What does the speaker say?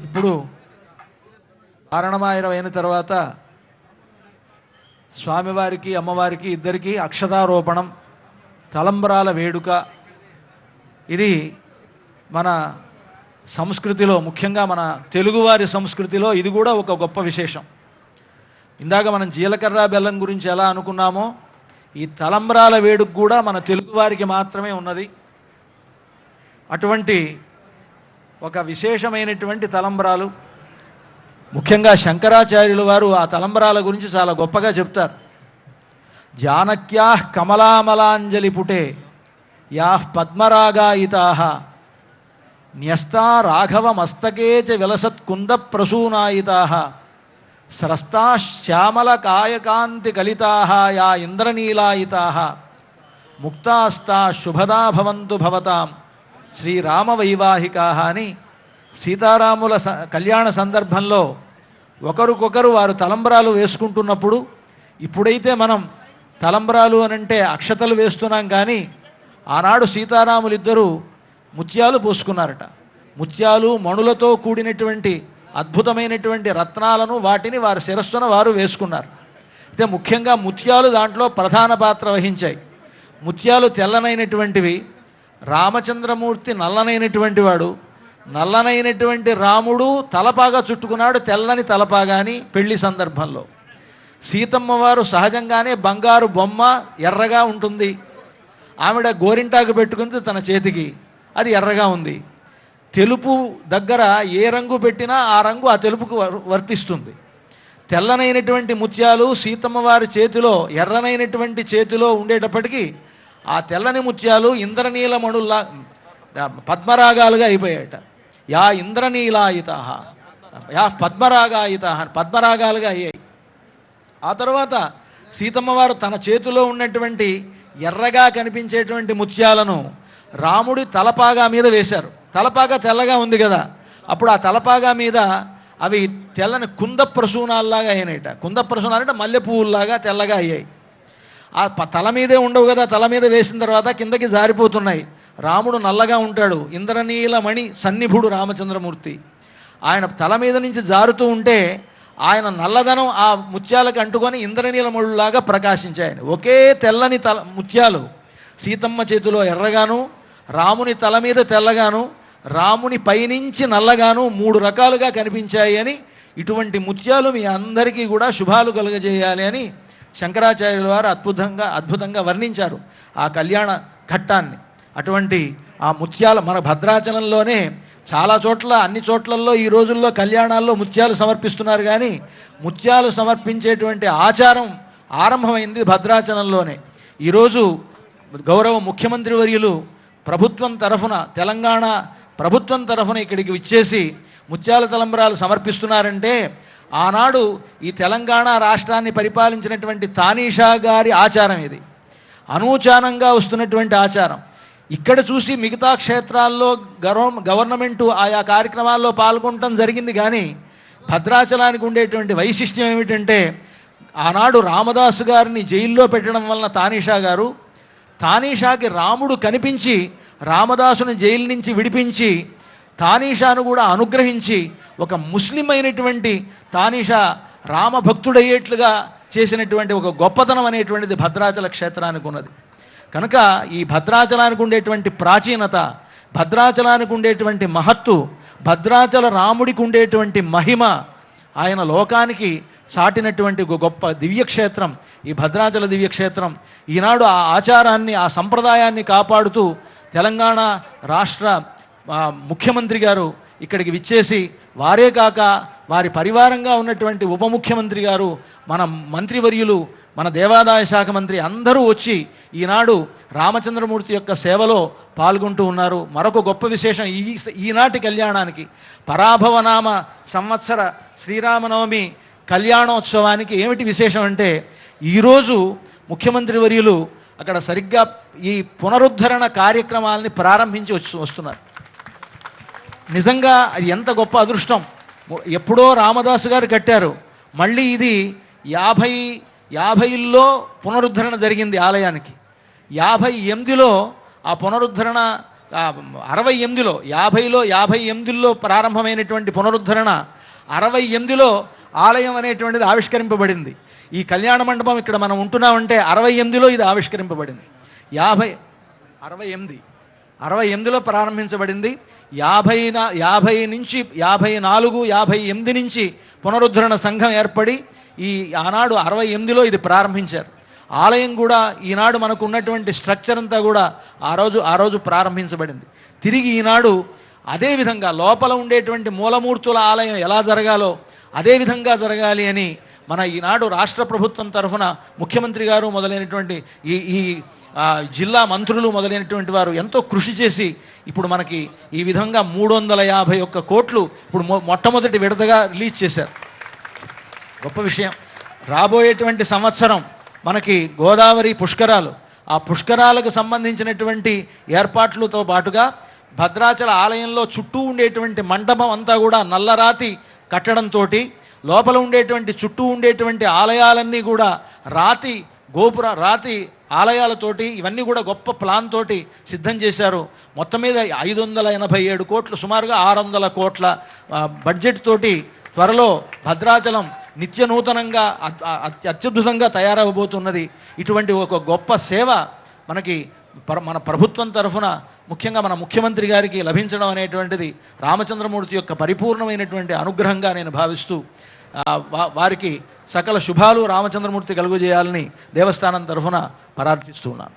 ఇప్పుడు కారణమాయనం అయిన తర్వాత స్వామివారికి అమ్మవారికి ఇద్దరికీ అక్షతారోపణం, తలంబ్రాల వేడుక. ఇది మన సంస్కృతిలో, ముఖ్యంగా మన తెలుగువారి సంస్కృతిలో ఇది కూడా ఒక గొప్ప విశేషం. ఇందాక మనం జీలకర్ర బెల్లం గురించి ఎలా అనుకున్నామో, ఈ తలంబ్రాల వేడుక కూడా మన తెలుగువారికి మాత్రమే ఉన్నది. అటువంటి ఒక విశేషమైనటువంటి తలంబ్రాలు. ముఖ్యంగా శంకరాచార్యుల వారు ఆ తలంబ్రాల గురించి చాలా గొప్పగా చెప్తారు. జానక్యా కమలామలాంజలి పుటే యా పద్మరాగాయితా న్యస్తా రాఘవ మస్తకే చ విలసత్కుంద ప్రసూనాయితా స్రస్తా శ్యామల కాయకాంతి కలితా యా ఇంద్రనీలాయితా ముక్తాస్తా శుభదా భవంతు భవతాం శ్రీరామవైవాహికా అని సీతారాముల కళ్యాణ సందర్భంలో ఒకరికొకరు వారు తలంబ్రాలు వేసుకుంటున్నప్పుడు, ఇప్పుడైతే మనం తలంబ్రాలు అనంటే అక్షతలు వేస్తున్నాం, కానీ ఆనాడు సీతారాములిద్దరూ ముత్యాలు పోసుకున్నారట. ముత్యాలు మణులతో కూడినటువంటి అద్భుతమైనటువంటి రత్నాలను వాటిని వారి శిరస్సున వారు వేసుకున్నారు. అయితే ముఖ్యంగా ముత్యాలు దాంట్లో ప్రధాన పాత్ర వహించాయి. ముత్యాలు తెల్లనైనటువంటివి. రామచంద్రమూర్తి నల్లనైనటువంటి వాడు. నల్లనైనటువంటి రాముడు తలపాగా చుట్టుకున్నాడు, తెల్లని తలపాగాని పెళ్లి సందర్భంలో. సీతమ్మ వారు సహజంగానే బంగారు బొమ్మ, ఎర్రగా ఉంటుంది. ఆవిడ గోరింటాకు పెట్టుకుంది తన చేతికి, అది ఎర్రగా ఉంది. తెలుపు దగ్గర ఏ రంగు పెట్టినా ఆ రంగు ఆ తెలుపుకు వర్తిస్తుంది. తెల్లనైనటువంటి ముత్యాలు సీతమ్మ వారి చేతిలో, ఎర్రనైనటువంటి చేతిలో ఉండేటప్పటికీ ఆ తెల్లని ముత్యాలు ఇంద్రనీలమణుల్లా పద్మరాగాలుగా అయిపోయాయట. యా ఇంద్రనీలాయిత యా పద్మరాగాయిత పద్మరాగాలుగా అయ్యాయి. ఆ తర్వాత సీతమ్మ వారు తన చేతిలో ఉన్నటువంటి ఎర్రగా కనిపించేటువంటి ముత్యాలను రాముడి తలపాగా మీద వేశారు. తలపాగా తెల్లగా ఉంది కదా, అప్పుడు ఆ తలపాగా మీద అవి తెల్లని కుంద ప్రసూనాల్లాగా అయినాయట. కుంద ప్రసూనాలు అంటే మల్లె పువ్వుల్లాగా తెల్లగా అయ్యాయి. ఆ తల మీదే ఉండవు కదా, తల మీద వేసిన తర్వాత కిందకి జారిపోతున్నాయి. రాముడు నల్లగా ఉంటాడు, ఇంద్రనీలమణి సన్నిభుడు రామచంద్రమూర్తి. ఆయన తల మీద నుంచి జారుతూ ఉంటే ఆయన నల్లదనం ఆ ముత్యాలకు అంటుకొని ఇంద్రనీలమణులాగా ప్రకాశించాయి. ఒకే తెల్లని ముత్యాలు సీతమ్మ చేతిలో ఎర్రగాను, రాముని తల మీద తెల్లగాను, రాముని పైనుంచి నల్లగాను 3 రకాలుగా కనిపించాయి అని, ఇటువంటి ముత్యాలు మీ అందరికీ కూడా శుభాలు కలుగజేయాలి అని శంకరాచార్యుల వారు అద్భుతంగా వర్ణించారు ఆ కళ్యాణ ఘట్టాన్ని. అటువంటి ఆ ముత్యాలు మన భద్రాచలంలోనే చాలా చోట్ల, అన్ని చోట్లలో ఈ రోజుల్లో కళ్యాణాల్లో ముత్యాలు సమర్పిస్తున్నారు, కానీ ముత్యాలు సమర్పించేటువంటి ఆచారం ఆరంభమైంది భద్రాచలంలోనే. ఈరోజు గౌరవ ముఖ్యమంత్రి వర్యులు ప్రభుత్వం తరఫున, తెలంగాణ ప్రభుత్వం తరఫున ఇక్కడికి విచ్చేసి ముత్యాల తలంబ్రాలు సమర్పిస్తున్నారంటే, ఆనాడు ఈ తెలంగాణ రాష్ట్రాన్ని పరిపాలించినటువంటి తానీషా గారి ఆచారం ఇది. అనూచానంగా వస్తున్నటువంటి ఆచారం. ఇక్కడ చూసి మిగతా క్షేత్రాల్లో గవర్నమెంటు ఆయా కార్యక్రమాల్లో పాల్గొనడం జరిగింది, కానీ భద్రాచలానికి ఉండేటువంటి వైశిష్ట్యం ఏమిటంటే, ఆనాడు రామదాసు గారిని జైల్లో పెట్టడం వలన తానీషాకి రాముడు కనిపించి రామదాసుని జైలు నుంచి విడిపించి తానీషాను కూడా అనుగ్రహించి ఒక ముస్లిం అయినటువంటి తానీషా రామభక్తుడయ్యేట్లుగా చేసినటువంటి ఒక గొప్పతనం అనేటువంటిది భద్రాచల క్షేత్రానికి ఉన్నది. కనుక ఈ భద్రాచలానికి ఉండేటువంటి ప్రాచీనత, భద్రాచలానికి ఉండేటువంటి మహత్తు, భద్రాచల రాముడికి ఉండేటువంటి మహిమ, ఆయన లోకానికి చాటినటువంటి ఒక గొప్ప దివ్యక్షేత్రం ఈ భద్రాచల దివ్యక్షేత్రం. ఈనాడు ఆ ఆచారాన్ని, ఆ సంప్రదాయాన్ని కాపాడుతూ తెలంగాణ రాష్ట్ర ముఖ్యమంత్రి గారు ఇక్కడికి విచ్చేసి, వారే కాక వారి పరివారంగా ఉన్నటువంటి ఉప ముఖ్యమంత్రి గారు, మన మంత్రివర్యులు, మన దేవాదాయ శాఖ మంత్రి అందరూ వచ్చి ఈనాడు రామచంద్రమూర్తి యొక్క సేవలో పాల్గొంటూ ఉన్నారు. మరొక గొప్ప విశేషం ఈనాటి కళ్యాణానికి, పరాభవనామ సంవత్సర శ్రీరామనవమి కళ్యాణోత్సవానికి ఏమిటి విశేషం అంటే, ఈరోజు ముఖ్యమంత్రి వర్యులు అక్కడ సరిగ్గా ఈ పునరుద్ధరణ కార్యక్రమాలని ప్రారంభించి వస్తున్నారు. నిజంగా అది ఎంత గొప్ప అదృష్టం. ఎప్పుడో రామదాసు గారు కట్టారు, మళ్ళీ ఇది 50లో పునరుద్ధరణ జరిగింది ఆలయానికి. 58లో ఆ పునరుద్ధరణ 68లో 58లో ప్రారంభమైనటువంటి పునరుద్ధరణ 68లో ఆలయం అనేటువంటిది ఆవిష్కరింపబడింది. ఈ కళ్యాణ మండపం ఇక్కడ మనం ఉంటున్నామంటే 68లో ఇది ఆవిష్కరింపబడింది. 68లో ప్రారంభించబడింది. 50 నుంచి 54, 58 నుంచి పునరుద్ధరణ సంఘం ఏర్పడి ఆనాడు 68లో ఇది ప్రారంభించారు. ఆలయం కూడా ఈనాడు మనకు ఉన్నటువంటి స్ట్రక్చర్ అంతా కూడా ఆ రోజు ప్రారంభించబడింది. తిరిగి ఈనాడు అదేవిధంగా లోపల ఉండేటువంటి మూలమూర్తుల ఆలయం ఎలా జరగాలో అదేవిధంగా జరగాలి అని మన ఈనాడు రాష్ట్ర ప్రభుత్వం తరఫున ముఖ్యమంత్రి గారు మొదలైనటువంటి ఈ జిల్లా మంత్రులు మొదలైనటువంటి వారు ఎంతో కృషి చేసి ఇప్పుడు మనకి ఈ విధంగా 351 కోట్లు ఇప్పుడు మొట్టమొదటి విడతగా రిలీజ్ చేశారు. గొప్ప విషయం. రాబోయేటువంటి సంవత్సరం మనకి గోదావరి పుష్కరాలు, ఆ పుష్కరాలకు సంబంధించినటువంటి ఏర్పాట్లతో పాటుగా భద్రాచల ఆలయంలో చుట్టూ ఉండేటువంటి మండపం అంతా కూడా నల్లరాతి కట్టడంతో లోపల ఉండేటువంటి చుట్టూ ఉండేటువంటి ఆలయాలన్నీ కూడా రాతి ఆలయాలతోటి ఇవన్నీ కూడా గొప్ప ప్లాన్ తోటి సిద్ధం చేశారు. మొత్తం మీద 587 కోట్లు, సుమారుగా 600 కోట్ల బడ్జెట్ తోటి త్వరలో భద్రాచలం నిత్య నూతనంగా అత్యద్భుతంగా తయారవబోతున్నది. ఇటువంటి ఒక గొప్ప సేవ మనకి మన ప్రభుత్వం తరఫున ముఖ్యంగా మన ముఖ్యమంత్రి గారికి లభించడం అనేటువంటిది రామచంద్రమూర్తి యొక్క పరిపూర్ణమైనటువంటి అనుగ్రహంగా నేను భావిస్తూ వారికి సకల శుభాలు రామచంద్రమూర్తి కలుగజేయాలని దేవస్థానం తరఫున ప్రార్థిస్తున్నాను.